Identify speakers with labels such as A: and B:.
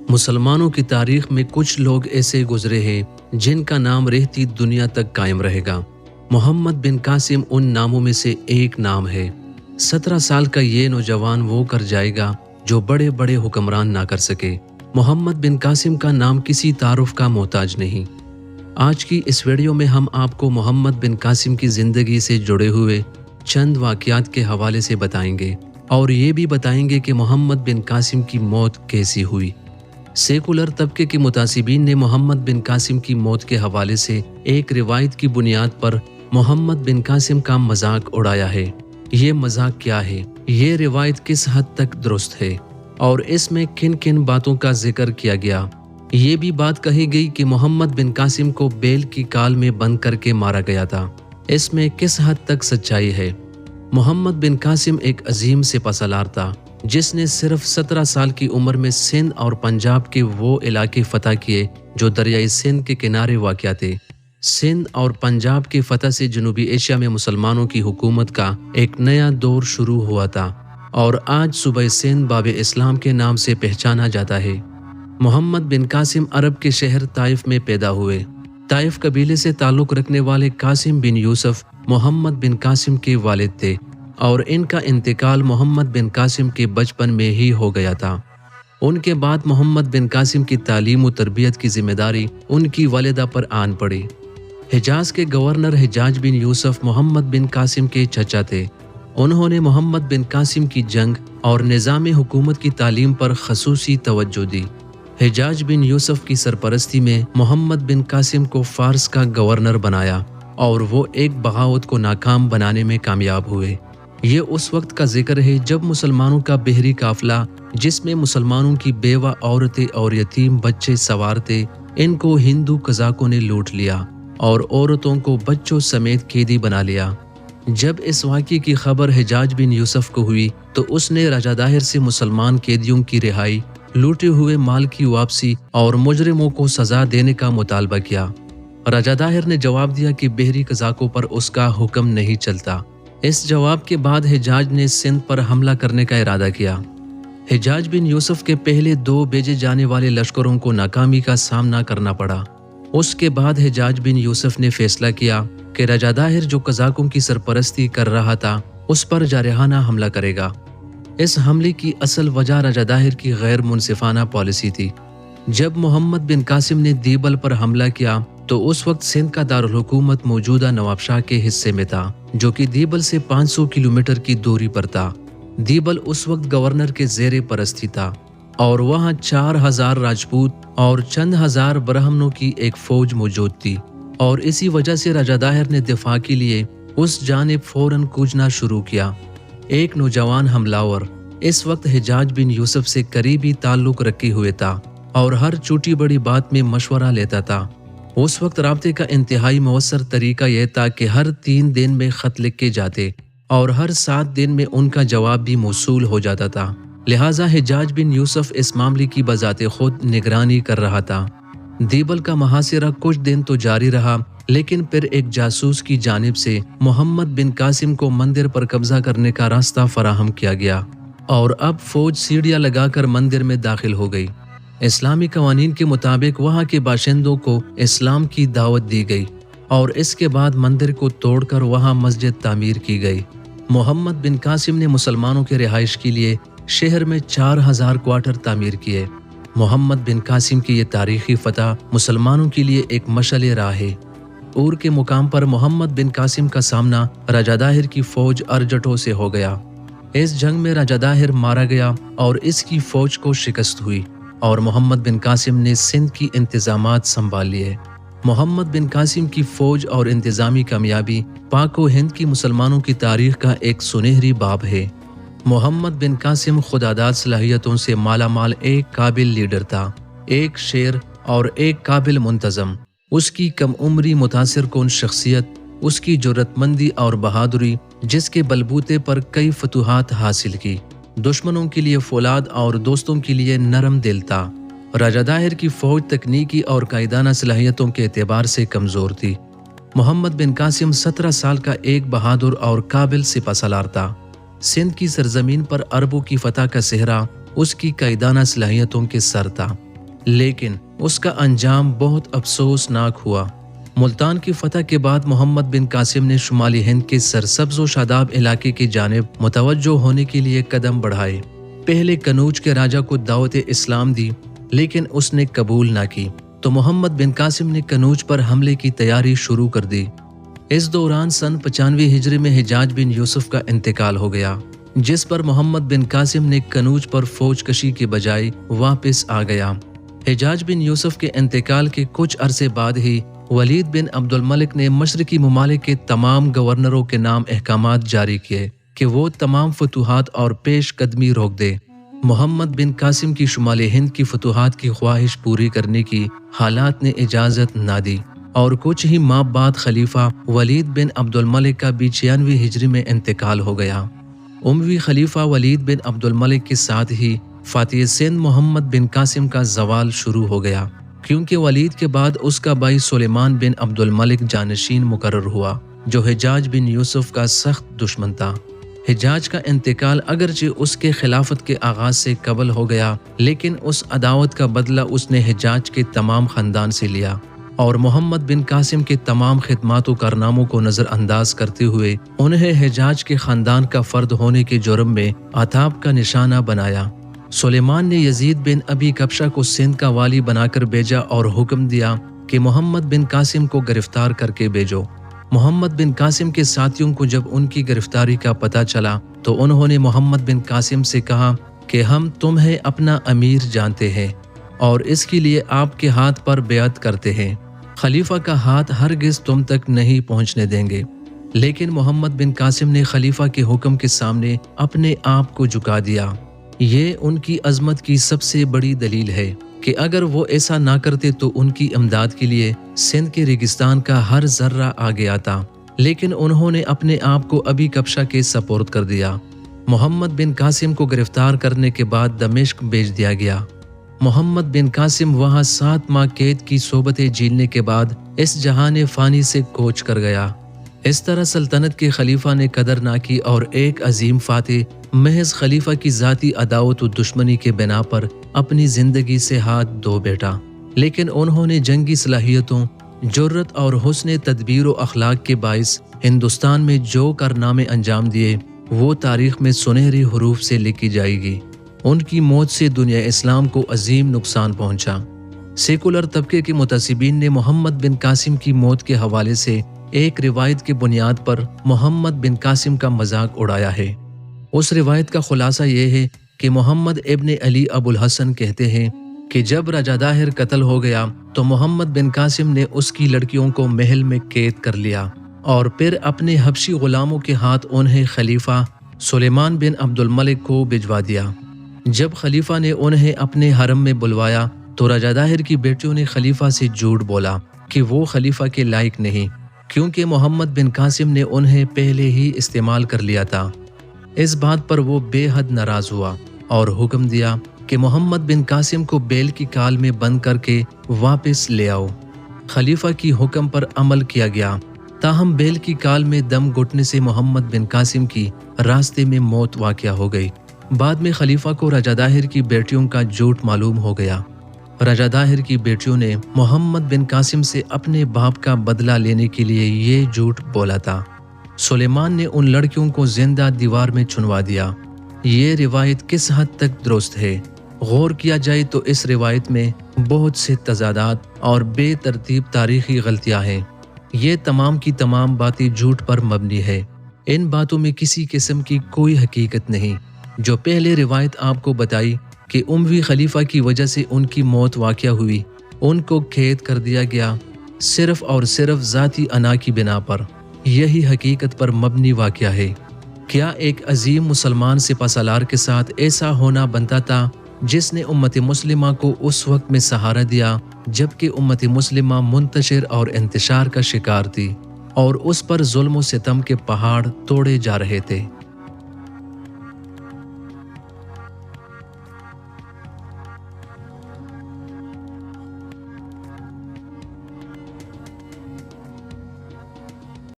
A: مسلمانوں کی تاریخ میں کچھ لوگ ایسے گزرے ہیں جن کا نام رہتی دنیا تک قائم رہے گا۔ محمد بن قاسم ان ناموں میں سے ایک نام ہے۔ 17 سال کا یہ نوجوان وہ کر جائے گا جو بڑے بڑے حکمران نہ کر سکے۔ محمد بن قاسم کا نام کسی تعارف کا محتاج نہیں۔ آج کی اس ویڈیو میں ہم آپ کو محمد بن قاسم کی زندگی سے جڑے ہوئے چند واقعات کے حوالے سے بتائیں گے اور یہ بھی بتائیں گے کہ محمد بن قاسم کی موت کیسی ہوئی۔ سیکولر طبقے کے متعصبین نے محمد بن قاسم کی موت کے حوالے سے ایک روایت کی بنیاد پر محمد بن قاسم کا مذاق اڑایا ہے۔ یہ مذاق کیا ہے؟ یہ روایت کس حد تک درست ہے اور اس میں کن کن باتوں کا ذکر کیا گیا؟ یہ بھی بات کہی گئی کہ محمد بن قاسم کو بیل کی کال میں بند کر کے مارا گیا تھا۔ اس میں کس حد تک سچائی ہے؟ محمد بن قاسم ایک عظیم سپہ سالار تھا جس نے صرف 17 سال کی عمر میں سندھ اور پنجاب کے وہ علاقے فتح کیے جو دریائے سندھ کے کنارے واقع تھے۔ سندھ اور پنجاب کی فتح سے جنوبی ایشیا میں مسلمانوں کی حکومت کا ایک نیا دور شروع ہوا تھا اور آج صوبہ سندھ باب اسلام کے نام سے پہچانا جاتا ہے۔ محمد بن قاسم عرب کے شہر طائف میں پیدا ہوئے۔ طائف قبیلے سے تعلق رکھنے والے قاسم بن یوسف محمد بن قاسم کے والد تھے اور ان کا انتقال محمد بن قاسم کے بچپن میں ہی ہو گیا تھا۔ ان کے بعد محمد بن قاسم کی تعلیم و تربیت کی ذمہ داری ان کی والدہ پر آن پڑی۔ حجاز کے گورنر حجاج بن یوسف محمد بن قاسم کے چچا تھے۔ انہوں نے محمد بن قاسم کی جنگ اور نظام حکومت کی تعلیم پر خصوصی توجہ دی۔ حجاج بن یوسف کی سرپرستی میں محمد بن قاسم کو فارس کا گورنر بنایا اور وہ ایک بغاوت کو ناکام بنانے میں کامیاب ہوئے۔ یہ اس وقت کا ذکر ہے جب مسلمانوں کا بحری قافلہ جس میں مسلمانوں کی بیوہ عورتیں اور یتیم بچے سوار تھے، ان کو ہندو قزاقوں نے لوٹ لیا اور عورتوں کو بچوں سمیت قیدی بنا لیا۔ جب اس واقعے کی خبر حجاج بن یوسف کو ہوئی تو اس نے راجہ داہر سے مسلمان قیدیوں کی رہائی، لوٹے ہوئے مال کی واپسی اور مجرموں کو سزا دینے کا مطالبہ کیا۔ راجہ داہر نے جواب دیا کہ بحری قزاقوں پر اس کا حکم نہیں چلتا۔ اس جواب کے بعد حجاج نے سندھ پر حملہ کرنے کا ارادہ کیا۔ حجاج بن یوسف کے پہلے 2 بھیجے جانے والے لشکروں کو ناکامی کا سامنا کرنا پڑا۔ اس کے بعد حجاج بن یوسف نے فیصلہ کیا کہ راجہ داہر جو قزاقوں کی سرپرستی کر رہا تھا اس پر جارحانہ حملہ کرے گا۔ اس حملے کی اصل وجہ راجہ داہر کی غیر منصفانہ پالیسی تھی۔ جب محمد بن قاسم نے دیبل پر حملہ کیا تو اس وقت سندھ کا دارالحکومت موجودہ نواب شاہ کے حصے میں تھا جو کہ دیبل سے 500 کلومیٹر کی دوری پر تھا۔ دیبل اس وقت گورنر کے زیر پرستی تھا اور وہاں 4000 راجپوت اور چند ہزار برہمنوں کی ایک فوج موجود تھی، اور اسی وجہ سے راجہ داہر نے دفاع کے لیے اس جانب فوراً کوچنا شروع کیا۔ ایک نوجوان حملہ اس وقت حجاج بن یوسف سے قریبی تعلق رکھے ہوئے تھا اور ہر چھوٹی بڑی بات میں مشورہ لیتا تھا۔ اس وقت رابطے کا انتہائی مؤثر طریقہ یہ تھا کہ ہر 3 دن میں خط لکھے جاتے اور ہر 7 دن میں ان کا جواب بھی موصول ہو جاتا تھا۔ لہٰذا حجاج بن یوسف اس معاملے کی بذات خود نگرانی کر رہا تھا۔ دیبل کا محاصرہ کچھ دن تو جاری رہا، لیکن پھر ایک جاسوس کی جانب سے محمد بن قاسم کو مندر پر قبضہ کرنے کا راستہ فراہم کیا گیا اور اب فوج سیڑھیاں لگا کر مندر میں داخل ہو گئی۔ اسلامی قوانین کے مطابق وہاں کے باشندوں کو اسلام کی دعوت دی گئی اور اس کے بعد مندر کو توڑ کر وہاں مسجد تعمیر کی گئی۔ محمد بن قاسم نے مسلمانوں کے رہائش کے لیے شہر میں 4000 کوارٹر تعمیر کیے۔ محمد بن قاسم کی یہ تاریخی فتح مسلمانوں کے لیے ایک مشعل راہ ہے۔ اور کے مقام پر محمد بن قاسم کا سامنا راجہ داہر کی فوج ارجٹوں سے ہو گیا۔ اس جنگ میں راجہ داہر مارا گیا اور اس کی فوج کو شکست ہوئی اور محمد بن قاسم نے سندھ کی انتظامات سنبھال لیے۔ محمد بن قاسم کی فوج اور انتظامی کامیابی پاک و ہند کی مسلمانوں کی تاریخ کا ایک سنہری باب ہے۔ محمد بن قاسم خودآداد صلاحیتوں سے مالا مال ایک قابل لیڈر تھا، ایک شیر اور ایک قابل منتظم۔ اس کی کم عمری متاثر کن شخصیت، اس کی جرأت مندی اور بہادری جس کے بلبوتے پر کئی فتوحات حاصل کی، دشمنوں کے لیے فولاد اور دوستوں کے لیے نرم دل تھا۔ راجہ داہر کی فوج تکنیکی اور قائدانہ صلاحیتوں کے اعتبار سے کمزور تھی۔ محمد بن قاسم 17 سال کا ایک بہادر اور قابل سپہ سالار تھا۔ سندھ کی سرزمین پر عربوں کی فتح کا صحرا اس کی قائدانہ صلاحیتوں کے سر تھا، لیکن اس کا انجام بہت افسوسناک ہوا۔ ملتان کی فتح کے بعد محمد بن قاسم نے شمالی ہند کے سرسبز و شاداب علاقے کی جانب متوجہ ہونے کے لیے قدم بڑھائے۔ پہلے کنوج کے راجا کو دعوت اسلام دی، لیکن اس نے قبول نہ کی، تو محمد بن قاسم نے کنوج پر حملے کی تیاری شروع کر دی۔ اس دوران سن 95 ہجری میں حجاج بن یوسف کا انتقال ہو گیا، جس پر محمد بن قاسم نے کنوج پر فوج کشی کے بجائے واپس آ گیا۔ حجاج بن یوسف کے انتقال کے کچھ عرصے بعد ہی ولید بن عبد الملک نے مشرقی ممالک کے تمام گورنروں کے نام احکامات جاری کیے کہ وہ تمام فتوحات اور پیش قدمی روک دے۔ محمد بن قاسم کی شمالی ہند کی فتوحات کی خواہش پوری کرنے کی حالات نے اجازت نہ دی، اور کچھ ہی ماہ بعد خلیفہ ولید بن عبد الملک کا بھی 96 ہجری میں انتقال ہو گیا۔ اموی خلیفہ ولید بن عبد الملک کے ساتھ ہی فاتح سندھ محمد بن قاسم کا زوال شروع ہو گیا، کیونکہ ولید کے بعد اس کا بھائی سلیمان بن عبد الملک جانشین مقرر ہوا، جو حجاج بن یوسف کا سخت دشمن تھا۔ حجاج کا انتقال اگرچہ اس کے خلافت کے آغاز سے قبل ہو گیا، لیکن اس عداوت کا بدلہ اس نے حجاج کے تمام خاندان سے لیا، اور محمد بن قاسم کے تمام خدمات و کارناموں کو نظر انداز کرتے ہوئے انہیں حجاج کے خاندان کا فرد ہونے کے جرم میں عتاب کا نشانہ بنایا۔ سلیمان نے یزید بن ابی کبشہ کو سندھ کا والی بنا کر بھیجا اور حکم دیا کہ محمد بن قاسم کو گرفتار کر کے بھیجو۔ محمد بن قاسم کے ساتھیوں کو جب ان کی گرفتاری کا پتہ چلا تو انہوں نے محمد بن قاسم سے کہا کہ ہم تمہیں اپنا امیر جانتے ہیں اور اس کے لیے آپ کے ہاتھ پر بیعت کرتے ہیں، خلیفہ کا ہاتھ ہرگز تم تک نہیں پہنچنے دیں گے۔ لیکن محمد بن قاسم نے خلیفہ کے حکم کے سامنے اپنے آپ کو جھکا دیا۔ یہ ان کی عظمت کی سب سے بڑی دلیل ہے کہ اگر وہ ایسا نہ کرتے تو ان کی امداد کے لیے سندھ کے ریگستان کا ہر ذرہ آگے آتا، لیکن انہوں نے اپنے آپ کو ابی کبشہ کے سپرد کر دیا۔ محمد بن قاسم کو گرفتار کرنے کے بعد دمشق بھیج دیا گیا۔ محمد بن قاسم وہاں 7 ماہ قید کی صحبتیں جھیلنے کے بعد اس جہان فانی سے کوچ کر گیا۔ اس طرح سلطنت کے خلیفہ نے قدر نہ کی اور ایک عظیم فاتح محض خلیفہ کی ذاتی عداوت و دشمنی کے بنا پر اپنی زندگی سے ہاتھ دھو بیٹھا، لیکن انہوں نے جنگی صلاحیتوں، جرت اور حسن تدبیر و اخلاق کے باعث ہندوستان میں جو کارنامے انجام دیے وہ تاریخ میں سنہرے حروف سے لکھی جائے گی۔ ان کی موت سے دنیا اسلام کو عظیم نقصان پہنچا۔ سیکولر طبقے کے متعصبین نے محمد بن قاسم کی موت کے حوالے سے ایک روایت کی بنیاد پر محمد بن قاسم کا مذاق اڑایا ہے۔ اس روایت کا خلاصہ یہ ہے کہ محمد ابن علی ابو الحسن کہتے ہیں کہ جب راجہ داہر قتل ہو گیا تو محمد بن قاسم نے اس کی لڑکیوں کو محل میں قید کر لیا اور پھر اپنے حبشی غلاموں کے ہاتھ انہیں خلیفہ سلیمان بن عبد الملک کو بھجوا دیا۔ جب خلیفہ نے انہیں اپنے حرم میں بلوایا تو راجہ داہر کی بیٹیوں نے خلیفہ سے جھوٹ بولا کہ وہ خلیفہ کے لائق نہیں، کیونکہ محمد بن قاسم نے انہیں پہلے ہی استعمال کر لیا تھا۔ اس بات پر وہ بے حد ناراض ہوا اور حکم دیا کہ محمد بن قاسم کو بیل کی کال میں بند کر کے واپس لے آؤ۔ خلیفہ کی حکم پر عمل کیا گیا، تاہم بیل کی کال میں دم گھٹنے سے محمد بن قاسم کی راستے میں موت واقع ہو گئی۔ بعد میں خلیفہ کو راجہ داہر کی بیٹیوں کا جھوٹ معلوم ہو گیا۔ راجہ داہر کی بیٹیوں نے محمد بن قاسم سے اپنے باپ کا بدلہ لینے کے لیے یہ جھوٹ بولا تھا۔ سلیمان نے ان لڑکیوں کو زندہ دیوار میں چنوا دیا۔ یہ روایت کس حد تک درست ہے؟ غور کیا جائے تو اس روایت میں بہت سے تضادات اور بے ترتیب تاریخی غلطیاں ہیں۔ یہ تمام کی تمام باتیں جھوٹ پر مبنی ہے۔ ان باتوں میں کسی قسم کی کوئی حقیقت نہیں۔ جو پہلے روایت آپ کو بتائی کہ اموی خلیفہ کی وجہ سے ان کی موت واقع ہوئی، ان کو قید کر دیا گیا صرف اور صرف ذاتی انا کی بنا پر، یہی حقیقت پر مبنی واقعہ ہے۔ کیا ایک عظیم مسلمان سپہ سالار کے ساتھ ایسا ہونا بنتا تھا جس نے امت مسلمہ کو اس وقت میں سہارا دیا جبکہ امت مسلمہ منتشر اور انتشار کا شکار تھی اور اس پر ظلم و ستم کے پہاڑ توڑے جا رہے تھے؟